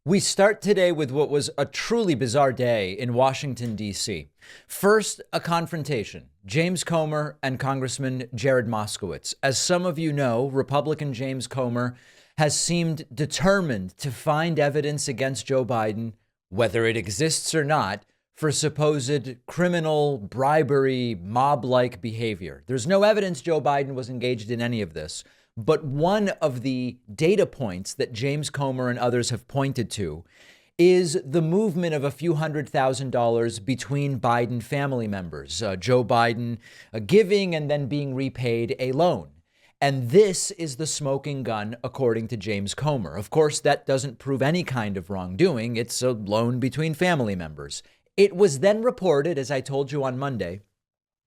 We start today with what was a truly bizarre day in Washington, D.C. First, a confrontation. James Comer and Congressman Jared Moskowitz. As some of you know, Republican James Comer has seemed determined to find evidence against Joe Biden, whether it exists or not, for supposed criminal bribery, mob-like behavior. There's no evidence Joe Biden was engaged in any of this. But one of the data points that James Comer and others have pointed to is the movement of a few $100,000 between Biden family members, Joe Biden giving and then being repaid a loan. And this is the smoking gun, according to James Comer. Of course, that doesn't prove any kind of wrongdoing. It's a loan between family members. It was then reported, as I told you on Monday,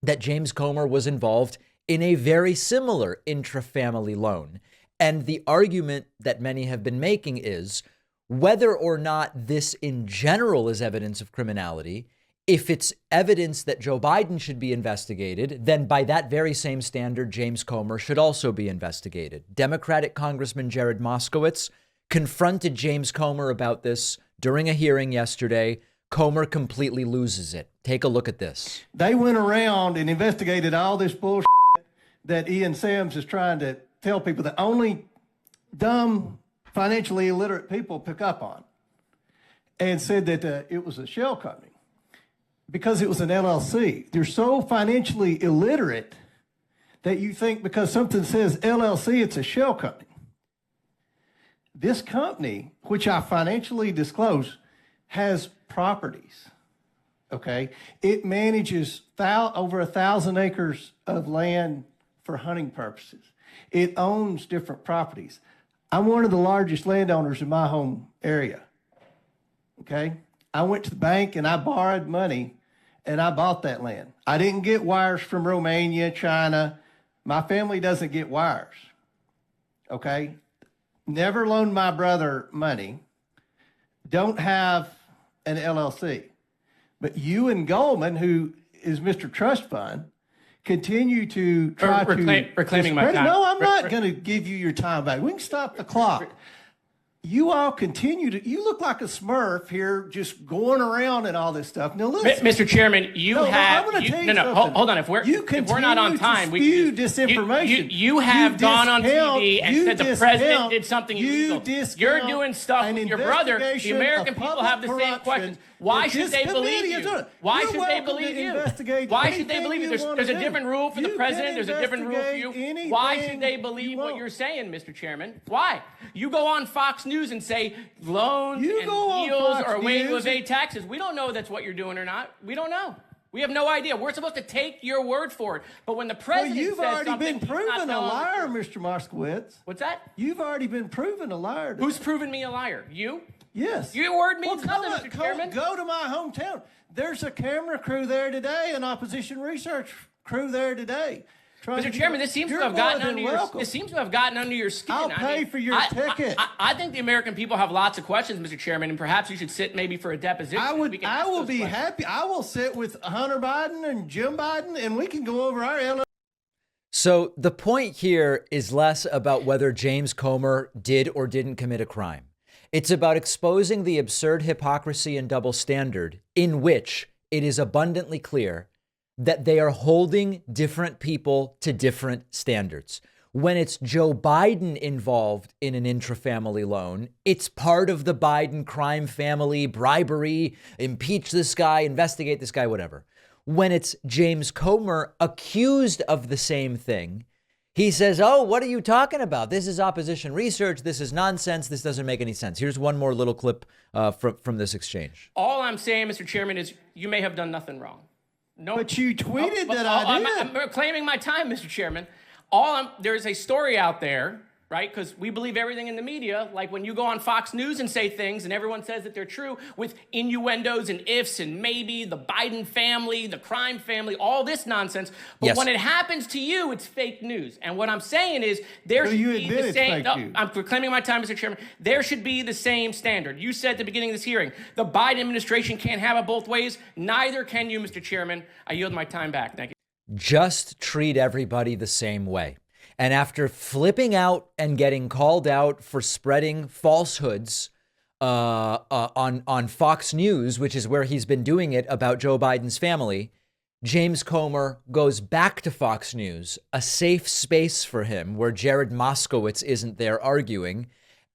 that James Comer was involved in a very similar intra-family loan. And the argument that many have been making is whether or not this in general is evidence of criminality. If it's evidence that Joe Biden should be investigated, then by that very same standard, James Comer should also be investigated. Democratic Congressman Jared Moskowitz confronted James Comer about this during a hearing yesterday. Comer completely loses it. Take a look at this. They went around and investigated all this bullshit that Ian Sams is trying to tell people that only dumb, financially illiterate people pick up on, and said that it was a shell company because it was an LLC. You're so financially illiterate that you think because something says LLC, it's a shell company. This company, which I financially disclose, has properties. Okay, it manages over 1,000 acres of land for hunting purposes. It owns different properties. I'm one of the largest landowners in my home area. Okay, I went to the bank and I borrowed money and I bought that land. I didn't get wires from Romania, China. My family doesn't get wires. Okay, never loaned my brother money. Don't have an LLC. But you and Goldman, who is Mr. Trust Fund, continue to try to reclaiming my time. No, I'm not going to give you your time back. We can stop the clock. You all continue to. You look like a Smurf here, just going around and all this stuff. Now, listen, Mr. Chairman, I'm going to tell you something. Hold on. If we're not on time, we disinformation. You have gone on TV and said the president did something illegal. You're doing stuff with your brother. The American people have the same questions. Why should they believe you? Why should they believe you? Why should they believe you? There's a different rule for the president. There's a different rule for you. Why should they believe what you're saying, Mr. Chairman? Why? You go on Fox News and say loans and deals are a way to evade taxes. We don't know that's what you're doing or not. We don't know. We have no idea. We're supposed to take your word for it. But when the president you've says already something, been proven a liar, Mr. Moskowitz. What's that? You've already been proven a liar. Who's proven me a liar? You? Yes. Your word means nothing, Mr. Chairman. Go to my hometown. There's a camera crew there today, an opposition research crew there today. Mr. Chairman, this seems to have gotten under your skin. I'll pay for your ticket. I think the American people have lots of questions, Mr. Chairman, and perhaps you should sit maybe for a deposition. I will be happy. I will sit with Hunter Biden and Jim Biden, and we can go over our LLC. So the point here is less about whether James Comer did or didn't commit a crime. It's about exposing the absurd hypocrisy and double standard in which it is abundantly clear that they are holding different people to different standards. When it's Joe Biden involved in an intra-family loan, it's part of the Biden crime family, bribery, impeach this guy, investigate this guy, whatever. When it's James Comer accused of the same thing, he says, oh, what are you talking about? This is opposition research. This is nonsense. This doesn't make any sense. Here's one more little clip from this exchange. All I'm saying, Mr. Chairman, is you may have done nothing wrong. No, but you tweeted that I did. I'm claiming my time, Mr. Chairman. There's a story out there, right? Because we believe everything in the media. Like when you go on Fox News and say things and everyone says that they're true with innuendos and ifs and maybe the Biden family, the crime family, all this nonsense. But when it happens to you, it's fake news. And what I'm saying is there should be the same. I'm reclaiming my time, Mr. Chairman. There should be the same standard. You said at the beginning of this hearing, the Biden administration can't have it both ways. Neither can you, Mr. Chairman. I yield my time back. Thank you. Just treat everybody the same way. And after flipping out and getting called out for spreading falsehoods on Fox News, which is where he's been doing it about Joe Biden's family, James Comer goes back to Fox News, a safe space for him where Jared Moskowitz isn't there arguing.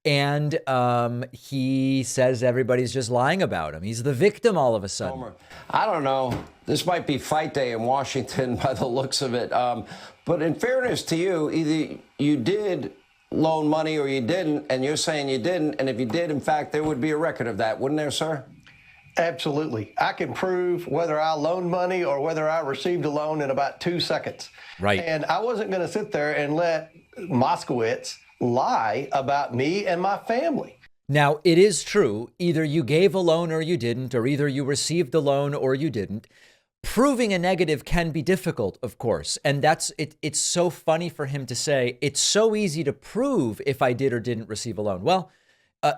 And he says everybody's just lying about him. He's the victim all of a sudden. Comer, I don't know. This might be fight day in Washington by the looks of it. But in fairness to you, either you did loan money or you didn't, and you're saying you didn't. And if you did, in fact, there would be a record of that, wouldn't there, sir? Absolutely. I can prove whether I loaned money or whether I received a loan in about 2 seconds. Right. And I wasn't going to sit there and let Moskowitz lie about me and my family. Now, it is true. Either you gave a loan or you didn't, or either you received a loan or you didn't. Proving a negative can be difficult, of course. And that's it. It's so funny for him to say, it's so easy to prove if I did or didn't receive a loan. Well,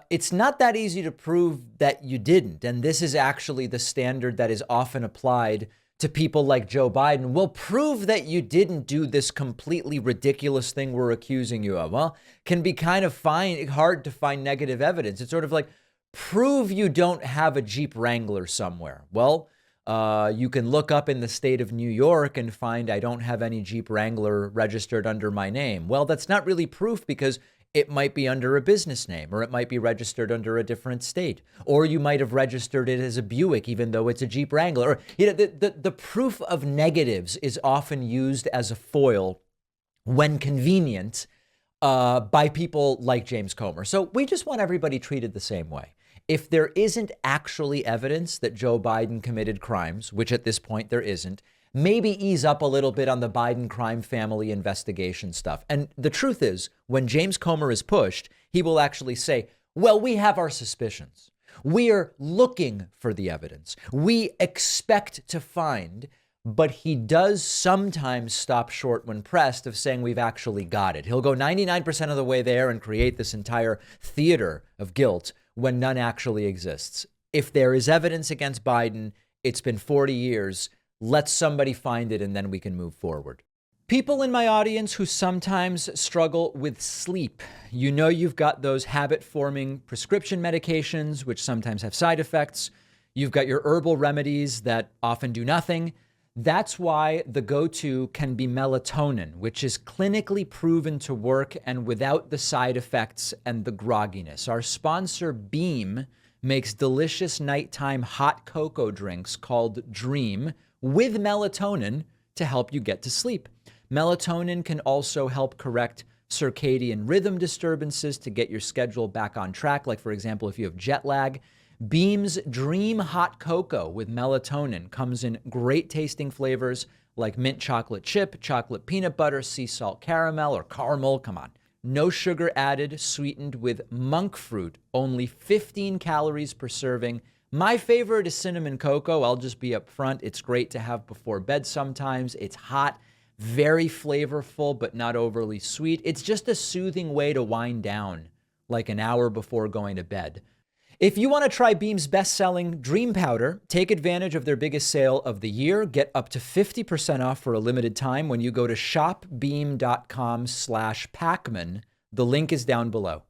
it's not that easy to prove that you didn't. And this is actually the standard that is often applied to people like Joe Biden. Well, prove that you didn't do this completely ridiculous thing we're accusing you of. Well, can be kind of hard to find negative evidence. It's sort of like, prove you don't have a Jeep Wrangler somewhere. Well, you can look up in the state of New York and find I don't have any Jeep Wrangler registered under my name. Well, that's not really proof because it might be under a business name, or it might be registered under a different state, or you might have registered it as a Buick, even though it's a Jeep Wrangler. Or, the proof of negatives is often used as a foil when convenient by people like James Comer. So we just want everybody treated the same way. If there isn't actually evidence that Joe Biden committed crimes, which at this point there isn't, maybe ease up a little bit on the Biden crime family investigation stuff. And the truth is, when James Comer is pushed, he will actually say, well, we have our suspicions. We are looking for the evidence. We expect to find, but he does sometimes stop short when pressed of saying we've actually got it. He'll go 99% of the way there and create this entire theater of guilt when none actually exists. If there is evidence against Biden, it's been 40 years. Let somebody find it and then we can move forward. People in my audience who sometimes struggle with sleep. You know you've got those habit-forming prescription medications, which sometimes have side effects. You've got your herbal remedies that often do nothing. That's why the go-to can be melatonin, which is clinically proven to work and without the side effects and the grogginess. Our sponsor, Beam, makes delicious nighttime hot cocoa drinks called Dream with melatonin to help you get to sleep. Melatonin can also help correct circadian rhythm disturbances to get your schedule back on track. Like, for example, if you have jet lag, Beam's Dream Hot Cocoa with melatonin comes in great tasting flavors like mint chocolate chip, chocolate peanut butter, sea salt caramel, or caramel. Come on. No sugar added, sweetened with monk fruit, only 15 calories per serving. My favorite is cinnamon cocoa. I'll just be upfront. It's great to have before bed sometimes. It's hot, very flavorful, but not overly sweet. It's just a soothing way to wind down, like an hour before going to bed. If you want to try Beam's best-selling Dream Powder, take advantage of their biggest sale of the year. Get up to 50% off for a limited time when you go to shopbeam.com/Pacman. The link is down below.